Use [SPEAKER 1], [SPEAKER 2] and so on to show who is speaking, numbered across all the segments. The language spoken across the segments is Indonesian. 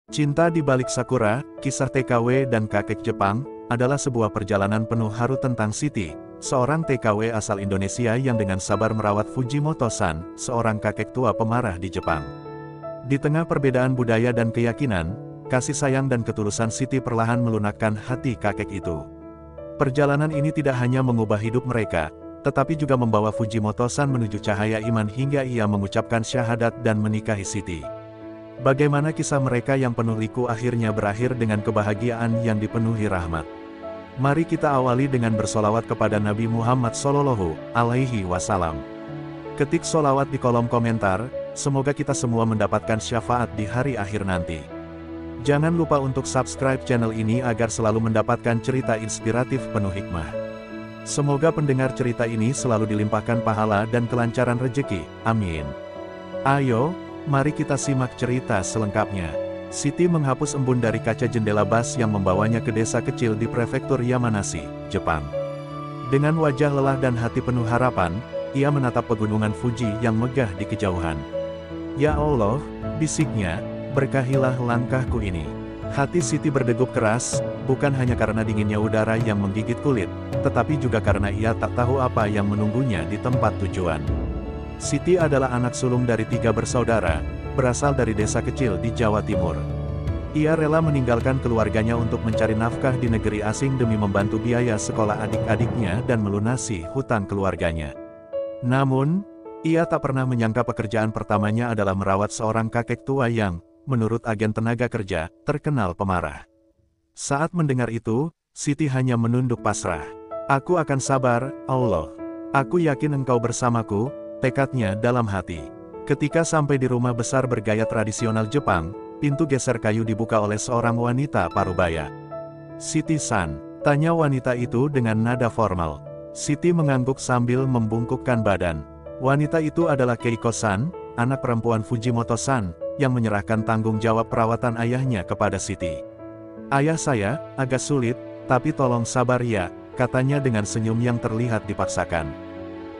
[SPEAKER 1] Cinta di Balik Sakura, Kisah TKW dan Kakek Jepang, adalah sebuah perjalanan penuh haru tentang Siti, seorang TKW asal Indonesia yang dengan sabar merawat Fujimoto-san, seorang kakek tua pemarah di Jepang. Di tengah perbedaan budaya dan keyakinan, kasih sayang dan ketulusan Siti perlahan melunakkan hati kakek itu. Perjalanan ini tidak hanya mengubah hidup mereka, tetapi juga membawa Fujimoto-san menuju cahaya iman hingga ia mengucapkan syahadat dan menikahi Siti. Bagaimana kisah mereka yang penuh liku akhirnya berakhir dengan kebahagiaan yang dipenuhi rahmat. Mari kita awali dengan bersolawat kepada Nabi Muhammad Sallallahu Alaihi Wasallam. Ketik solawat di kolom komentar, semoga kita semua mendapatkan syafaat di hari akhir nanti. Jangan lupa untuk subscribe channel ini agar selalu mendapatkan cerita inspiratif penuh hikmah. Semoga pendengar cerita ini selalu dilimpahkan pahala dan kelancaran rejeki, amin. Ayo, mari kita simak cerita selengkapnya. Siti menghapus embun dari kaca jendela bus yang membawanya ke desa kecil di prefektur Yamanashi, Jepang. Dengan wajah lelah dan hati penuh harapan, ia menatap pegunungan Fuji yang megah di kejauhan. Ya Allah, bisiknya, berkahilah langkahku ini. Hati Siti berdegup keras, bukan hanya karena dinginnya udara yang menggigit kulit, tetapi juga karena ia tak tahu apa yang menunggunya di tempat tujuan. Siti adalah anak sulung dari 3 bersaudara, berasal dari desa kecil di Jawa Timur. Ia rela meninggalkan keluarganya untuk mencari nafkah di negeri asing demi membantu biaya sekolah adik-adiknya dan melunasi hutang keluarganya. Namun, ia tak pernah menyangka pekerjaan pertamanya adalah merawat seorang kakek tua yang, menurut agen tenaga kerja, terkenal pemarah. Saat mendengar itu, Siti hanya menunduk pasrah. "Aku akan sabar, Allah. Aku yakin Engkau bersamaku," tekadnya dalam hati. Ketika sampai di rumah besar bergaya tradisional Jepang, pintu geser kayu dibuka oleh seorang wanita parubaya. "Siti-san?" tanya wanita itu dengan nada formal. Siti mengangguk sambil membungkukkan badan. Wanita itu adalah Keiko-san, anak perempuan Fujimoto-san, yang menyerahkan tanggung jawab perawatan ayahnya kepada Siti. "Ayah saya, agak sulit, tapi tolong sabar ya," katanya dengan senyum yang terlihat dipaksakan.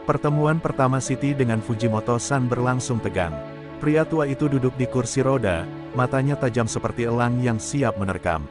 [SPEAKER 1] Pertemuan pertama Siti dengan Fujimoto-san berlangsung tegang. Pria tua itu duduk di kursi roda, matanya tajam seperti elang yang siap menerkam.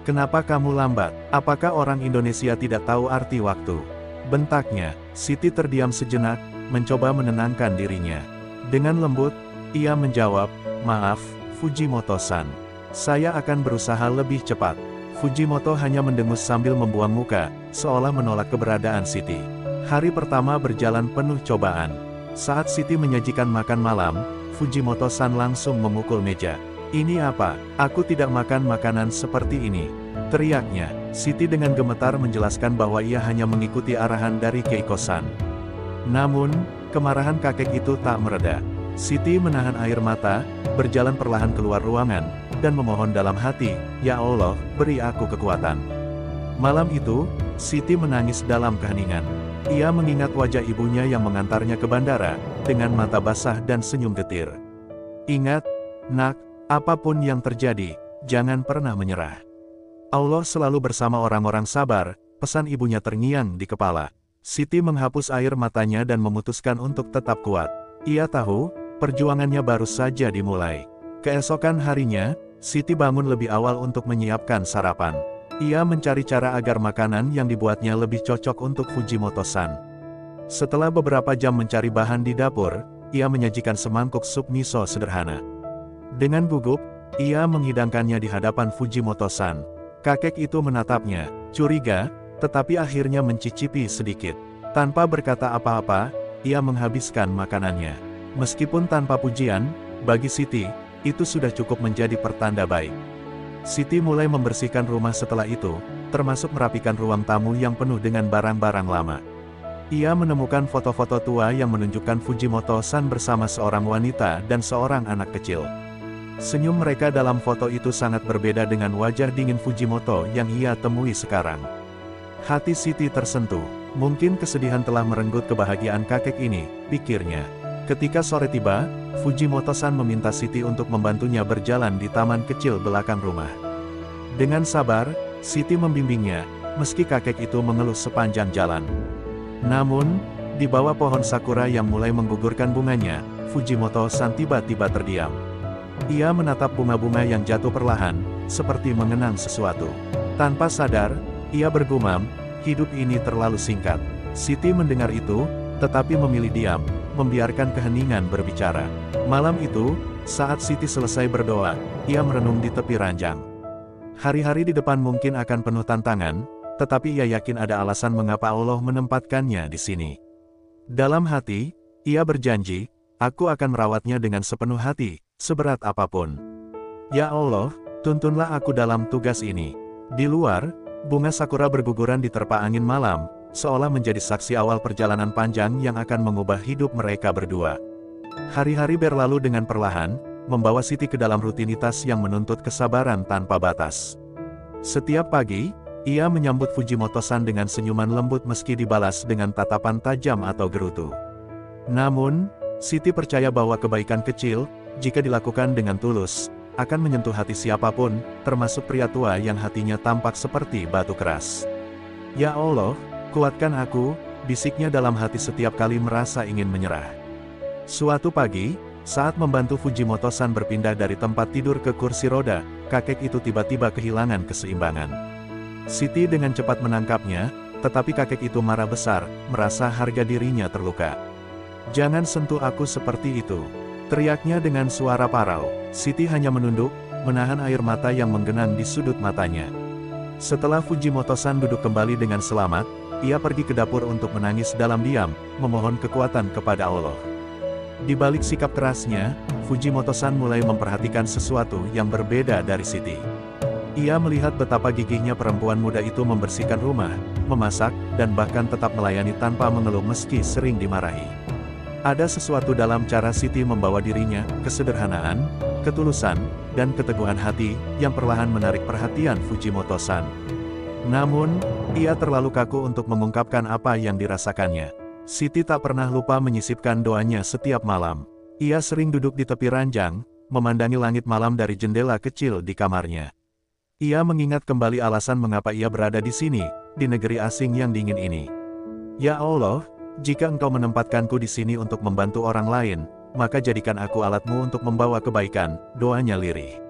[SPEAKER 1] "Kenapa kamu lambat? Apakah orang Indonesia tidak tahu arti waktu?" bentaknya. Siti terdiam sejenak, mencoba menenangkan dirinya. Dengan lembut, ia menjawab, "Maaf, Fujimoto-san. Saya akan berusaha lebih cepat." Fujimoto hanya mendengus sambil membuang muka, seolah menolak keberadaan Siti. Hari pertama berjalan penuh cobaan. Saat Siti menyajikan makan malam, Fujimoto-san langsung memukul meja. "Ini apa? Aku tidak makan makanan seperti ini," teriaknya. Siti dengan gemetar menjelaskan bahwa ia hanya mengikuti arahan dari Keiko-san. Namun, kemarahan kakek itu tak mereda. Siti menahan air mata, berjalan perlahan keluar ruangan, dan memohon dalam hati, "Ya Allah, beri aku kekuatan." Malam itu, Siti menangis dalam keheningan. Ia mengingat wajah ibunya yang mengantarnya ke bandara, dengan mata basah dan senyum getir. "Ingat, nak, apapun yang terjadi, jangan pernah menyerah. Allah selalu bersama orang-orang sabar," pesan ibunya terngiang di kepala. Siti menghapus air matanya dan memutuskan untuk tetap kuat. Ia tahu, perjuangannya baru saja dimulai. Keesokan harinya, Siti bangun lebih awal untuk menyiapkan sarapan. Ia mencari cara agar makanan yang dibuatnya lebih cocok untuk Fujimoto-san. Setelah beberapa jam mencari bahan di dapur, ia menyajikan semangkuk sup miso sederhana. Dengan gugup, ia menghidangkannya di hadapan Fujimoto-san. Kakek itu menatapnya, curiga, tetapi akhirnya mencicipi sedikit. Tanpa berkata apa-apa, ia menghabiskan makanannya. Meskipun tanpa pujian, bagi Siti, itu sudah cukup menjadi pertanda baik. Siti mulai membersihkan rumah setelah itu, termasuk merapikan ruang tamu yang penuh dengan barang-barang lama. Ia menemukan foto-foto tua yang menunjukkan Fujimoto-san bersama seorang wanita dan seorang anak kecil. Senyum mereka dalam foto itu sangat berbeda dengan wajah dingin Fujimoto yang ia temui sekarang. Hati Siti tersentuh. Mungkin kesedihan telah merenggut kebahagiaan kakek ini, pikirnya. Ketika sore tiba, Fujimoto-san meminta Siti untuk membantunya berjalan di taman kecil belakang rumah. Dengan sabar, Siti membimbingnya, meski kakek itu mengeluh sepanjang jalan. Namun, di bawah pohon sakura yang mulai menggugurkan bunganya, Fujimoto-san tiba-tiba terdiam. Ia menatap bunga-bunga yang jatuh perlahan, seperti mengenang sesuatu. Tanpa sadar, ia bergumam, hidup ini terlalu singkat. Siti mendengar itu, tetapi memilih diam, membiarkan keheningan berbicara. Malam itu, saat Siti selesai berdoa, ia merenung di tepi ranjang. Hari-hari di depan mungkin akan penuh tantangan, tetapi ia yakin ada alasan mengapa Allah menempatkannya di sini. Dalam hati, ia berjanji, aku akan merawatnya dengan sepenuh hati, seberat apapun. Ya Allah, tuntunlah aku dalam tugas ini. Di luar, bunga sakura berguguran diterpa angin malam, seolah menjadi saksi awal perjalanan panjang yang akan mengubah hidup mereka berdua. Hari-hari berlalu dengan perlahan, membawa Siti ke dalam rutinitas yang menuntut kesabaran tanpa batas. Setiap pagi, ia menyambut Fujimoto-san dengan senyuman lembut meski dibalas dengan tatapan tajam atau gerutu. Namun, Siti percaya bahwa kebaikan kecil, jika dilakukan dengan tulus, akan menyentuh hati siapapun, termasuk pria tua yang hatinya tampak seperti batu keras. Ya Allah, kuatkan aku, bisiknya dalam hati setiap kali merasa ingin menyerah. Suatu pagi, saat membantu Fujimoto-san berpindah dari tempat tidur ke kursi roda, kakek itu tiba-tiba kehilangan keseimbangan. Siti dengan cepat menangkapnya, tetapi kakek itu marah besar, merasa harga dirinya terluka. "Jangan sentuh aku seperti itu," teriaknya dengan suara parau. Siti hanya menunduk, menahan air mata yang menggenang di sudut matanya. Setelah Fujimoto-san duduk kembali dengan selamat, ia pergi ke dapur untuk menangis dalam diam, memohon kekuatan kepada Allah. Di balik sikap kerasnya, Fujimoto-san mulai memperhatikan sesuatu yang berbeda dari Siti. Ia melihat betapa gigihnya perempuan muda itu membersihkan rumah, memasak, dan bahkan tetap melayani tanpa mengeluh meski sering dimarahi. Ada sesuatu dalam cara Siti membawa dirinya, kesederhanaan, ketulusan, dan keteguhan hati, yang perlahan menarik perhatian Fujimoto-san. Namun, ia terlalu kaku untuk mengungkapkan apa yang dirasakannya. Siti tak pernah lupa menyisipkan doanya setiap malam. Ia sering duduk di tepi ranjang, memandangi langit malam dari jendela kecil di kamarnya. Ia mengingat kembali alasan mengapa ia berada di sini, di negeri asing yang dingin ini. Ya Allah, jika Engkau menempatkanku di sini untuk membantu orang lain, maka jadikan aku alatmu untuk membawa kebaikan, doanya lirih.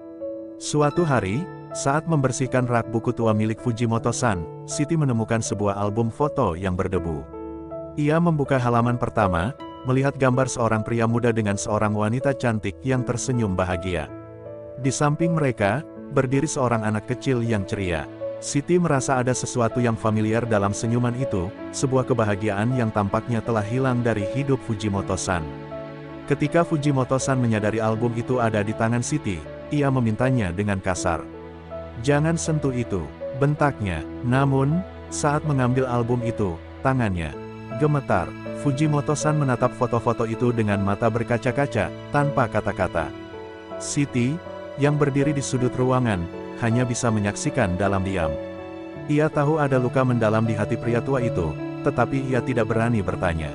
[SPEAKER 1] Suatu hari, saat membersihkan rak buku tua milik Fujimoto-san, Siti menemukan sebuah album foto yang berdebu. Ia membuka halaman pertama, melihat gambar seorang pria muda dengan seorang wanita cantik yang tersenyum bahagia. Di samping mereka, berdiri seorang anak kecil yang ceria. Siti merasa ada sesuatu yang familiar dalam senyuman itu, sebuah kebahagiaan yang tampaknya telah hilang dari hidup Fujimoto-san. Ketika Fujimoto-san menyadari album itu ada di tangan Siti, ia memintanya dengan kasar. "Jangan sentuh itu," bentaknya. Namun, saat mengambil album itu, tangannya gemetar. Fujimoto-san menatap foto-foto itu dengan mata berkaca-kaca, tanpa kata-kata. Siti, yang berdiri di sudut ruangan, hanya bisa menyaksikan dalam diam. Ia tahu ada luka mendalam di hati pria tua itu, tetapi ia tidak berani bertanya.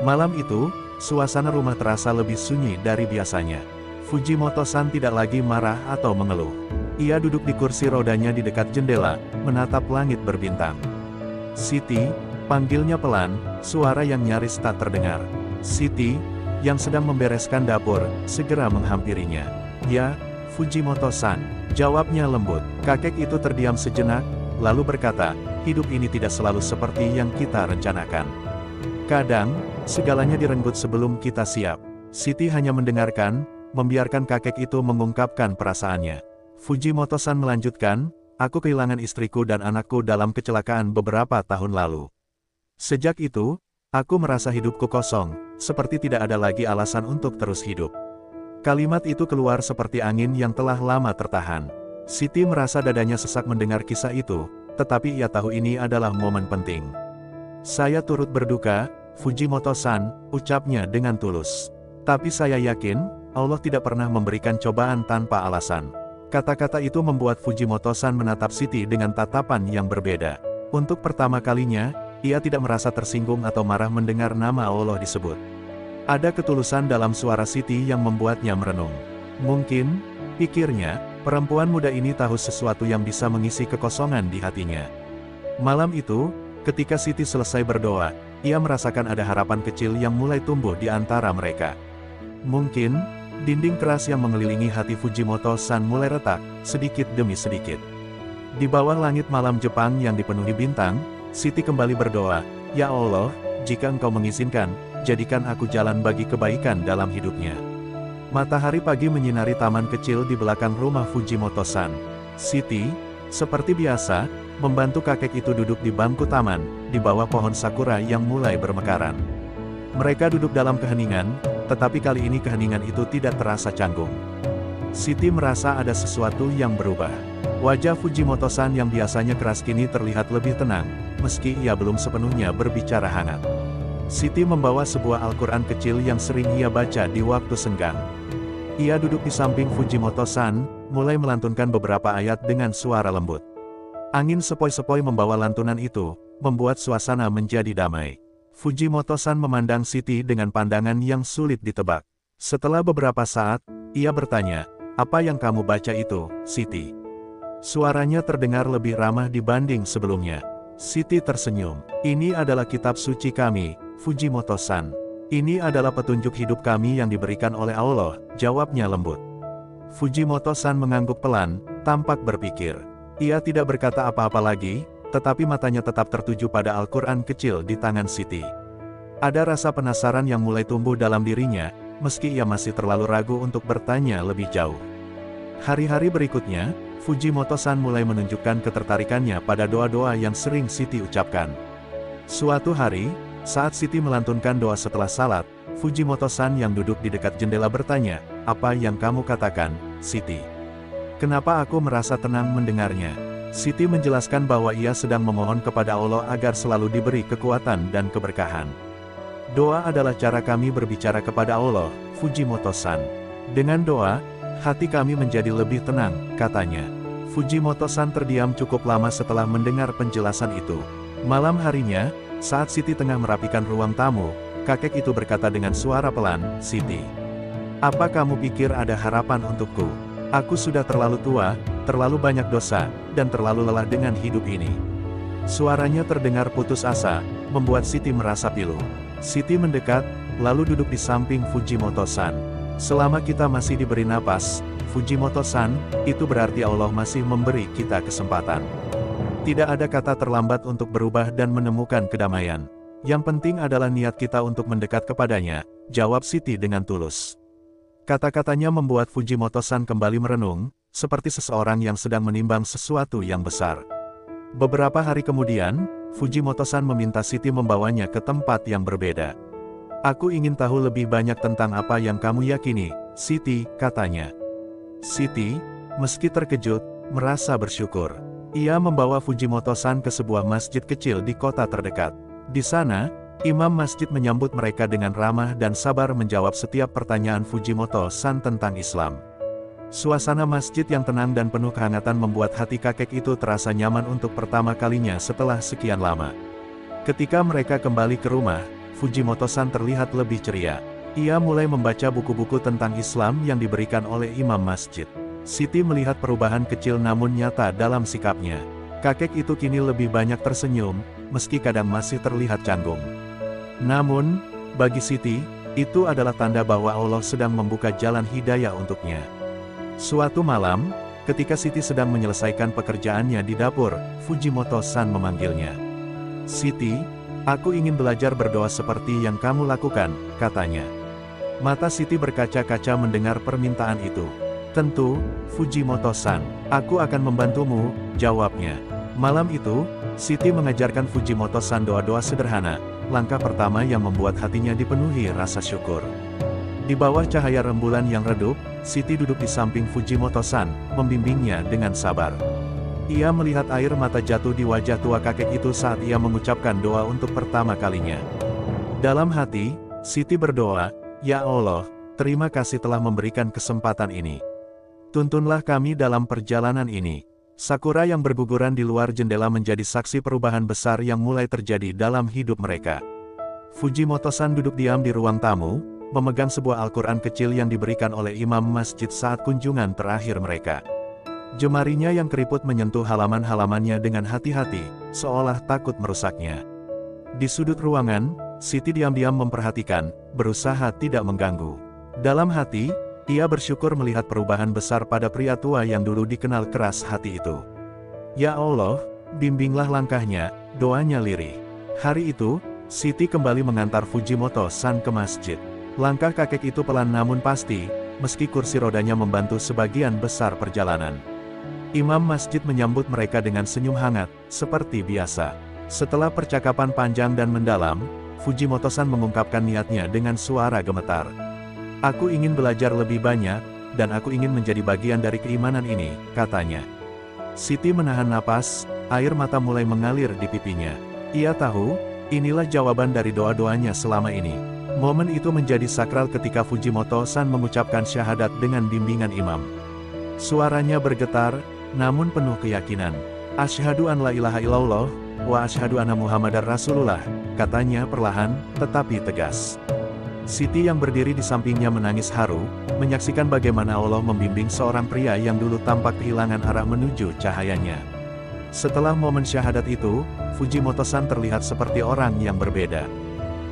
[SPEAKER 1] Malam itu, suasana rumah terasa lebih sunyi dari biasanya. Fujimoto-san tidak lagi marah atau mengeluh. Ia duduk di kursi rodanya di dekat jendela, menatap langit berbintang. "Siti," panggilnya pelan, suara yang nyaris tak terdengar. Siti, yang sedang membereskan dapur, segera menghampirinya. "Ya, Fujimoto-san," jawabnya lembut. Kakek itu terdiam sejenak, lalu berkata, "Hidup ini tidak selalu seperti yang kita rencanakan. Kadang, segalanya direnggut sebelum kita siap." Siti hanya mendengarkan, membiarkan kakek itu mengungkapkan perasaannya. Fujimoto-san melanjutkan, "Aku kehilangan istriku dan anakku dalam kecelakaan beberapa tahun lalu. Sejak itu, aku merasa hidupku kosong, seperti tidak ada lagi alasan untuk terus hidup." Kalimat itu keluar seperti angin yang telah lama tertahan. Siti merasa dadanya sesak mendengar kisah itu, tetapi ia tahu ini adalah momen penting. "Saya turut berduka, Fujimoto-san," ucapnya dengan tulus. "Tapi saya yakin, Allah tidak pernah memberikan cobaan tanpa alasan." Kata-kata itu membuat Fujimoto-san menatap Siti dengan tatapan yang berbeda. Untuk pertama kalinya, ia tidak merasa tersinggung atau marah mendengar nama Allah disebut. Ada ketulusan dalam suara Siti yang membuatnya merenung. Mungkin, pikirnya, perempuan muda ini tahu sesuatu yang bisa mengisi kekosongan di hatinya. Malam itu, ketika Siti selesai berdoa, ia merasakan ada harapan kecil yang mulai tumbuh di antara mereka. Mungkin, Dinding keras yang mengelilingi hati Fujimoto-san mulai retak, sedikit demi sedikit. Di bawah langit malam Jepang yang dipenuhi bintang, Siti kembali berdoa, "Ya Allah, jika Engkau mengizinkan, jadikan aku jalan bagi kebaikan dalam hidupnya." Matahari pagi menyinari taman kecil di belakang rumah Fujimoto-san. Siti, seperti biasa, membantu kakek itu duduk di bangku taman, di bawah pohon sakura yang mulai bermekaran. Mereka duduk dalam keheningan, tetapi kali ini keheningan itu tidak terasa canggung. Siti merasa ada sesuatu yang berubah. Wajah Fujimoto-san yang biasanya keras kini terlihat lebih tenang, meski ia belum sepenuhnya berbicara hangat. Siti membawa sebuah Al-Quran kecil yang sering ia baca di waktu senggang. Ia duduk di samping Fujimoto-san, mulai melantunkan beberapa ayat dengan suara lembut. Angin sepoi-sepoi membawa lantunan itu, membuat suasana menjadi damai. Fujimoto-san memandang Siti dengan pandangan yang sulit ditebak. Setelah beberapa saat, ia bertanya, "Apa yang kamu baca itu, Siti?" Suaranya terdengar lebih ramah dibanding sebelumnya. Siti tersenyum. "Ini adalah kitab suci kami, Fujimoto-san. Ini adalah petunjuk hidup kami yang diberikan oleh Allah," jawabnya lembut. Fujimoto-san mengangguk pelan, tampak berpikir. Ia tidak berkata apa-apa lagi, tetapi matanya tetap tertuju pada Al-Quran kecil di tangan Siti. Ada rasa penasaran yang mulai tumbuh dalam dirinya, meski ia masih terlalu ragu untuk bertanya lebih jauh. Hari-hari berikutnya, Fujimoto-san mulai menunjukkan ketertarikannya pada doa-doa yang sering Siti ucapkan. Suatu hari, saat Siti melantunkan doa setelah salat, Fujimoto-san yang duduk di dekat jendela bertanya, "Apa yang kamu katakan, Siti? Kenapa aku merasa tenang mendengarnya?" Siti menjelaskan bahwa ia sedang memohon kepada Allah agar selalu diberi kekuatan dan keberkahan. "Doa adalah cara kami berbicara kepada Allah, Fujimoto-san. Dengan doa, hati kami menjadi lebih tenang," katanya. Fujimoto-san terdiam cukup lama setelah mendengar penjelasan itu. Malam harinya, saat Siti tengah merapikan ruang tamu, kakek itu berkata dengan suara pelan, "Siti, apa kamu pikir ada harapan untukku? Aku sudah terlalu tua, terlalu banyak dosa, dan terlalu lelah dengan hidup ini." Suaranya terdengar putus asa, membuat Siti merasa pilu. Siti mendekat, lalu duduk di samping Fujimoto-san. "Selama kita masih diberi napas, Fujimoto-san, itu berarti Allah masih memberi kita kesempatan. Tidak ada kata terlambat untuk berubah dan menemukan kedamaian. Yang penting adalah niat kita untuk mendekat kepadanya," jawab Siti dengan tulus. Kata-katanya membuat Fujimoto-san kembali merenung, seperti seseorang yang sedang menimbang sesuatu yang besar. Beberapa hari kemudian, Fujimoto-san meminta Siti membawanya ke tempat yang berbeda. "Aku ingin tahu lebih banyak tentang apa yang kamu yakini, Siti," katanya. Siti, meski terkejut, merasa bersyukur. Ia membawa Fujimoto-san ke sebuah masjid kecil di kota terdekat. Di sana, imam masjid menyambut mereka dengan ramah dan sabar menjawab setiap pertanyaan Fujimoto-san tentang Islam. Suasana masjid yang tenang dan penuh kehangatan membuat hati kakek itu terasa nyaman untuk pertama kalinya setelah sekian lama. Ketika mereka kembali ke rumah, Fujimoto-san terlihat lebih ceria. Ia mulai membaca buku-buku tentang Islam yang diberikan oleh imam masjid. Siti melihat perubahan kecil namun nyata dalam sikapnya. Kakek itu kini lebih banyak tersenyum, meski kadang masih terlihat canggung. Namun, bagi Siti, itu adalah tanda bahwa Allah sedang membuka jalan hidayah untuknya. Suatu malam, ketika Siti sedang menyelesaikan pekerjaannya di dapur, Fujimoto-san memanggilnya. "Siti, aku ingin belajar berdoa seperti yang kamu lakukan," katanya. Mata Siti berkaca-kaca mendengar permintaan itu. "Tentu, Fujimoto-san, aku akan membantumu," jawabnya. Malam itu, Siti mengajarkan Fujimoto-san doa-doa sederhana, langkah pertama yang membuat hatinya dipenuhi rasa syukur. Di bawah cahaya rembulan yang redup, Siti duduk di samping Fujimoto-san, membimbingnya dengan sabar. Ia melihat air mata jatuh di wajah tua kakek itu saat ia mengucapkan doa untuk pertama kalinya. Dalam hati, Siti berdoa, "Ya Allah, terima kasih telah memberikan kesempatan ini. Tuntunlah kami dalam perjalanan ini." Sakura yang berguguran di luar jendela menjadi saksi perubahan besar yang mulai terjadi dalam hidup mereka. Fujimoto-san duduk diam di ruang tamu, memegang sebuah Al-Quran kecil yang diberikan oleh imam masjid saat kunjungan terakhir mereka. Jemarinya yang keriput menyentuh halaman-halamannya dengan hati-hati, seolah takut merusaknya. Di sudut ruangan, Siti diam-diam memperhatikan, berusaha tidak mengganggu. Dalam hati, Ia bersyukur melihat perubahan besar pada pria tua yang dulu dikenal keras hati itu. Ya Allah, bimbinglah langkahnya, doanya lirih. Hari itu, Siti kembali mengantar Fujimoto-san ke masjid. Langkah kakek itu pelan namun pasti, meski kursi rodanya membantu sebagian besar perjalanan. Imam masjid menyambut mereka dengan senyum hangat, seperti biasa. Setelah percakapan panjang dan mendalam, Fujimoto-san mengungkapkan niatnya dengan suara gemetar. Aku ingin belajar lebih banyak, dan aku ingin menjadi bagian dari keimanan ini, katanya. Siti menahan napas, air mata mulai mengalir di pipinya. Ia tahu, inilah jawaban dari doa-doanya selama ini. Momen itu menjadi sakral ketika Fujimoto-san mengucapkan syahadat dengan bimbingan imam. Suaranya bergetar, namun penuh keyakinan. Asyhadu an la ilaha illallah, wa asyhadu anna Muhammadar Rasulullah, katanya perlahan, tetapi tegas. Siti yang berdiri di sampingnya menangis haru, menyaksikan bagaimana Allah membimbing seorang pria yang dulu tampak kehilangan arah menuju cahayanya. Setelah momen syahadat itu, Fujimoto-san terlihat seperti orang yang berbeda.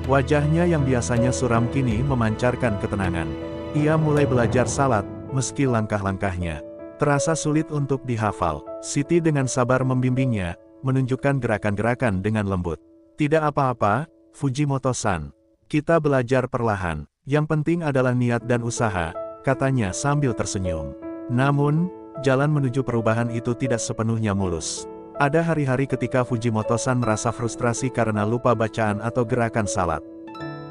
[SPEAKER 1] Wajahnya yang biasanya suram kini memancarkan ketenangan. Ia mulai belajar salat, meski langkah-langkahnya terasa sulit untuk dihafal. Siti dengan sabar membimbingnya, menunjukkan gerakan-gerakan dengan lembut. Tidak apa-apa, Fujimoto-san. Kita belajar perlahan. Yang penting adalah niat dan usaha, katanya sambil tersenyum. Namun, jalan menuju perubahan itu tidak sepenuhnya mulus. Ada hari-hari ketika Fujimoto-san merasa frustrasi karena lupa bacaan atau gerakan salat.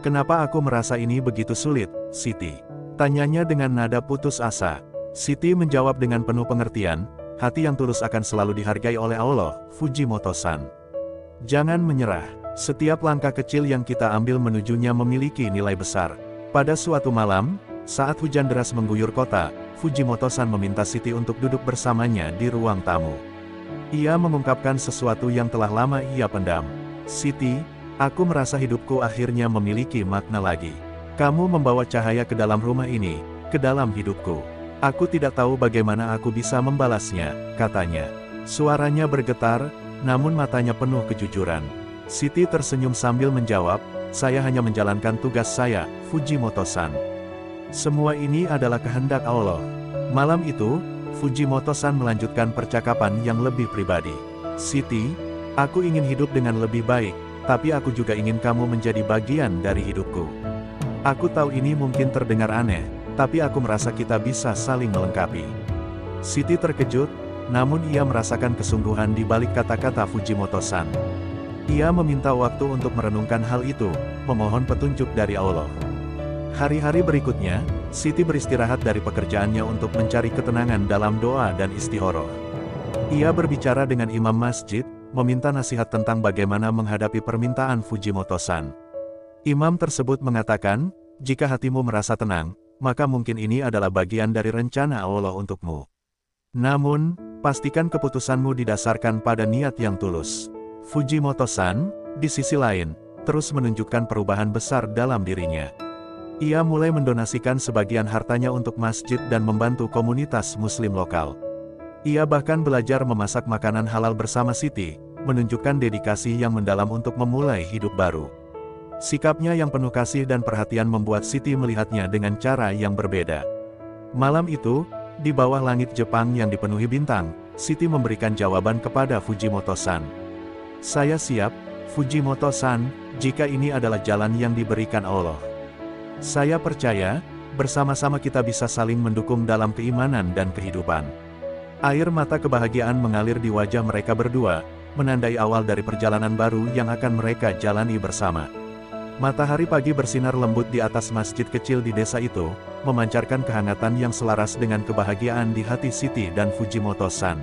[SPEAKER 1] Kenapa aku merasa ini begitu sulit, Siti? Tanyanya dengan nada putus asa. Siti menjawab dengan penuh pengertian, hati yang tulus akan selalu dihargai oleh Allah, Fujimoto-san. Jangan menyerah, setiap langkah kecil yang kita ambil menujunya memiliki nilai besar. Pada suatu malam, saat hujan deras mengguyur kota, Fujimoto-san meminta Siti untuk duduk bersamanya di ruang tamu. Ia mengungkapkan sesuatu yang telah lama ia pendam. Siti, aku merasa hidupku akhirnya memiliki makna lagi. Kamu membawa cahaya ke dalam rumah ini, ke dalam hidupku. Aku tidak tahu bagaimana aku bisa membalasnya, katanya. Suaranya bergetar, namun matanya penuh kejujuran. Siti tersenyum sambil menjawab, saya hanya menjalankan tugas saya, Fujimoto-san. Semua ini adalah kehendak Allah. Malam itu, Fujimoto-san melanjutkan percakapan yang lebih pribadi. Siti, aku ingin hidup dengan lebih baik, tapi aku juga ingin kamu menjadi bagian dari hidupku. Aku tahu ini mungkin terdengar aneh, tapi aku merasa kita bisa saling melengkapi. Siti terkejut, namun ia merasakan kesungguhan di balik kata-kata Fujimoto-san. Ia meminta waktu untuk merenungkan hal itu, memohon petunjuk dari Allah. Hari-hari berikutnya, Siti beristirahat dari pekerjaannya untuk mencari ketenangan dalam doa dan istikharah. Ia berbicara dengan imam masjid, meminta nasihat tentang bagaimana menghadapi permintaan Fujimoto-san. Imam tersebut mengatakan, jika hatimu merasa tenang, maka mungkin ini adalah bagian dari rencana Allah untukmu. Namun, pastikan keputusanmu didasarkan pada niat yang tulus. Fujimoto-san, di sisi lain, terus menunjukkan perubahan besar dalam dirinya. Ia mulai mendonasikan sebagian hartanya untuk masjid dan membantu komunitas muslim lokal. Ia bahkan belajar memasak makanan halal bersama Siti, menunjukkan dedikasi yang mendalam untuk memulai hidup baru. Sikapnya yang penuh kasih dan perhatian membuat Siti melihatnya dengan cara yang berbeda. Malam itu, di bawah langit Jepang yang dipenuhi bintang, Siti memberikan jawaban kepada Fujimoto-san. Saya siap, Fujimoto-san, jika ini adalah jalan yang diberikan Allah. Saya percaya, bersama-sama kita bisa saling mendukung dalam keimanan dan kehidupan. Air mata kebahagiaan mengalir di wajah mereka berdua, menandai awal dari perjalanan baru yang akan mereka jalani bersama. Matahari pagi bersinar lembut di atas masjid kecil di desa itu, memancarkan kehangatan yang selaras dengan kebahagiaan di hati Siti dan Fujimoto-san.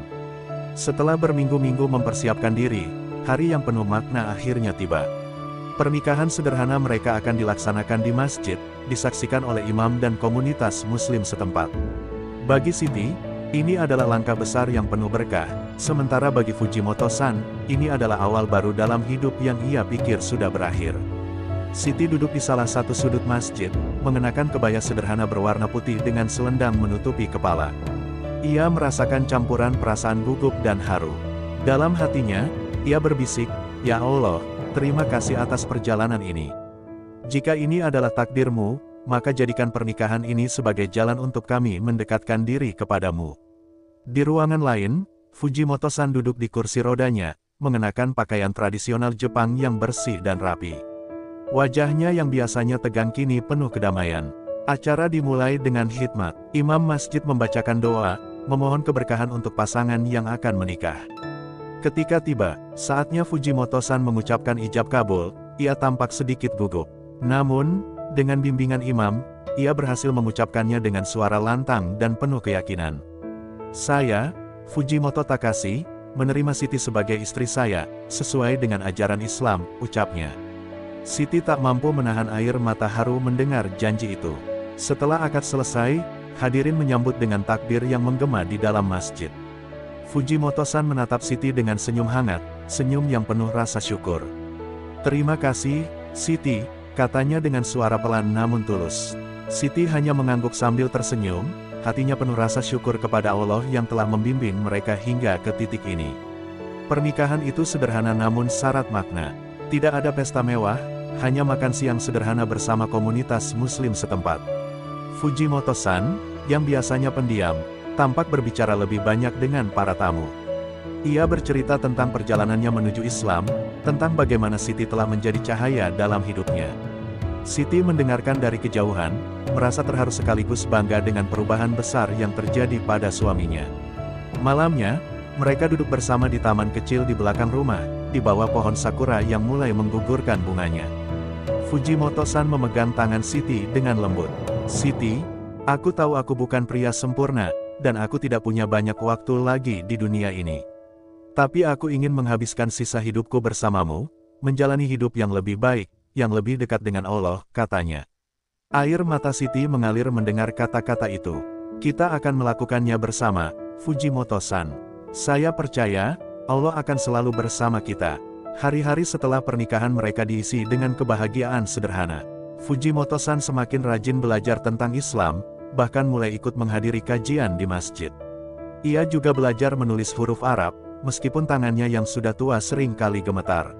[SPEAKER 1] Setelah berminggu-minggu mempersiapkan diri, hari yang penuh makna akhirnya tiba. Pernikahan sederhana mereka akan dilaksanakan di masjid, disaksikan oleh imam dan komunitas muslim setempat. Bagi Siti, ini adalah langkah besar yang penuh berkah, sementara bagi Fujimoto-san, ini adalah awal baru dalam hidup yang ia pikir sudah berakhir. Siti duduk di salah satu sudut masjid, mengenakan kebaya sederhana berwarna putih dengan selendang menutupi kepala. Ia merasakan campuran perasaan gugup dan haru. Dalam hatinya, ia berbisik, "Ya Allah, terima kasih atas perjalanan ini. Jika ini adalah takdirmu, maka jadikan pernikahan ini sebagai jalan untuk kami mendekatkan diri kepadamu. Di ruangan lain, Fujimoto-san duduk di kursi rodanya, mengenakan pakaian tradisional Jepang yang bersih dan rapi. Wajahnya yang biasanya tegang kini penuh kedamaian. Acara dimulai dengan khidmat. Imam masjid membacakan doa, memohon keberkahan untuk pasangan yang akan menikah. Ketika tiba, saatnya Fujimoto-san mengucapkan ijab kabul, ia tampak sedikit gugup. Namun, dengan bimbingan imam, ia berhasil mengucapkannya dengan suara lantang dan penuh keyakinan. Saya, Fujimoto Takashi, menerima Siti sebagai istri saya, sesuai dengan ajaran Islam, ucapnya. Siti tak mampu menahan air mata haru mendengar janji itu. Setelah akad selesai, hadirin menyambut dengan takbir yang menggema di dalam masjid. Fujimoto-san menatap Siti dengan senyum hangat, senyum yang penuh rasa syukur. "Terima kasih, Siti," katanya dengan suara pelan namun tulus. Siti hanya mengangguk sambil tersenyum, hatinya penuh rasa syukur kepada Allah yang telah membimbing mereka hingga ke titik ini. Pernikahan itu sederhana namun syarat makna. Tidak ada pesta mewah, hanya makan siang sederhana bersama komunitas muslim setempat. Fujimoto-san, yang biasanya pendiam, tampak berbicara lebih banyak dengan para tamu. Ia bercerita tentang perjalanannya menuju Islam, tentang bagaimana Siti telah menjadi cahaya dalam hidupnya. Siti mendengarkan dari kejauhan, merasa terharu sekaligus bangga dengan perubahan besar yang terjadi pada suaminya. Malamnya, mereka duduk bersama di taman kecil di belakang rumah, di bawah pohon sakura yang mulai menggugurkan bunganya. Fujimoto-san memegang tangan Siti dengan lembut. "Siti, aku tahu aku bukan pria sempurna, dan aku tidak punya banyak waktu lagi di dunia ini. Tapi aku ingin menghabiskan sisa hidupku bersamamu, menjalani hidup yang lebih baik, yang lebih dekat dengan Allah," katanya. Air mata Siti mengalir mendengar kata-kata itu. "Kita akan melakukannya bersama, Fujimoto-san. Saya percaya, Allah akan selalu bersama kita." Hari-hari setelah pernikahan mereka diisi dengan kebahagiaan sederhana. Fujimoto-san semakin rajin belajar tentang Islam, bahkan mulai ikut menghadiri kajian di masjid. Ia juga belajar menulis huruf Arab, meskipun tangannya yang sudah tua sering kali gemetar.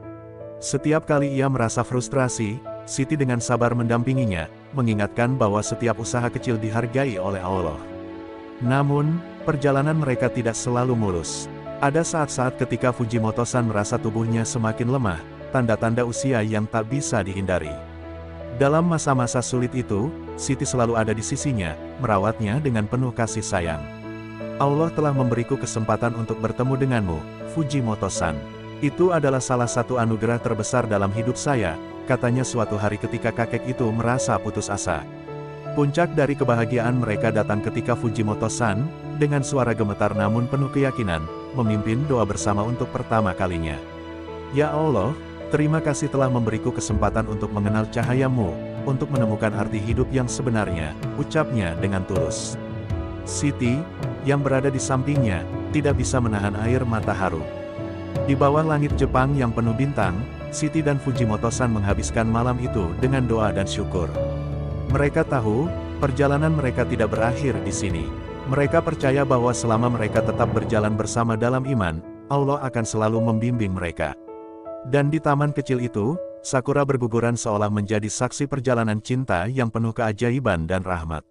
[SPEAKER 1] Setiap kali ia merasa frustrasi, Siti dengan sabar mendampinginya, mengingatkan bahwa setiap usaha kecil dihargai oleh Allah. Namun, perjalanan mereka tidak selalu mulus. Ada saat-saat ketika Fujimoto-san merasa tubuhnya semakin lemah, tanda-tanda usia yang tak bisa dihindari. Dalam masa-masa sulit itu, Siti selalu ada di sisinya, merawatnya dengan penuh kasih sayang. "Allah telah memberiku kesempatan untuk bertemu denganmu, Fujimoto-san. Itu adalah salah satu anugerah terbesar dalam hidup saya," katanya suatu hari ketika kakek itu merasa putus asa. Puncak dari kebahagiaan mereka datang ketika Fujimoto-san, dengan suara gemetar namun penuh keyakinan, memimpin doa bersama untuk pertama kalinya. "Ya Allah, terima kasih telah memberiku kesempatan untuk mengenal cahayamu, untuk menemukan arti hidup yang sebenarnya," ucapnya dengan tulus. Siti, yang berada di sampingnya, tidak bisa menahan air mata haru. Di bawah langit Jepang yang penuh bintang, Siti dan Fujimoto-san menghabiskan malam itu dengan doa dan syukur. Mereka tahu, perjalanan mereka tidak berakhir di sini. Mereka percaya bahwa selama mereka tetap berjalan bersama dalam iman, Allah akan selalu membimbing mereka. Dan di taman kecil itu, sakura berguguran seolah menjadi saksi perjalanan cinta yang penuh keajaiban dan rahmat.